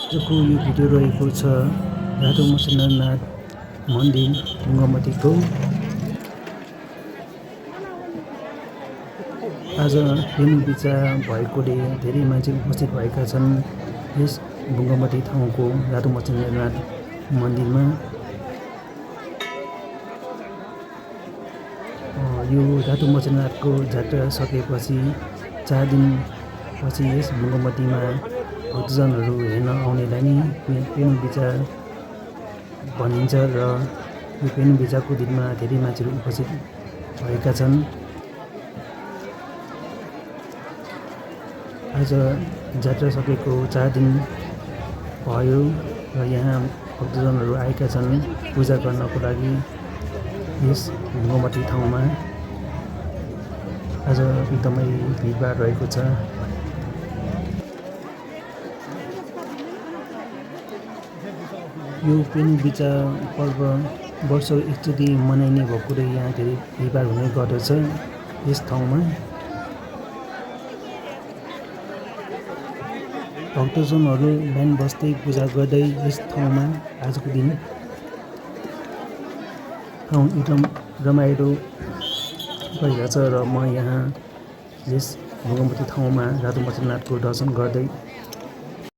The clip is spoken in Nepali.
आजको यो भिडियो रहेको छ रातो मच्छरनाथ मन्दिर ढुङ्गामतीको। आज पेनु बिचा भएकोले धेरै मान्छे उपस्थित भएका छन् यस ढुङ्गामती ठाउँको रातो मच्छरनाथ मन्दिरमा। यो रातो मच्छरनाथको जात्रा सकेपछि 4 दिनपछि यस ढुङ्गामतीमा भक्तजनहरू हेर्न आउनेलाई नै पेनु बिचा भनिन्छ र यो पेनु बिचाको दिनमा धेरै मान्छेहरू उपस्थित भएका छन्। आज जात्रा सकेको 4 दिन भयो र यहाँ भक्तजनहरू आएका छन् पूजा गर्नको लागि यस ढुङ्गामती ठाउँमा। आज एकदमै भिडभाड रहेको छ। यो पेनु बिचा पर्व वर्ष एकचोटि मनाइने भएकोले यहाँ धेरै भिडभाड हुने गर्दछ यस ठाउँमा। भक्तजनहरू बिहान बस्दै पूजा गर्दै यस ठाउँमा आजको दिन ठाउँ एकदम रमाइलो भइरहेछ र म यहाँ यस ढुङ्गामती ठाउँमा रातो मच्छरनाथको दर्शन गर्दै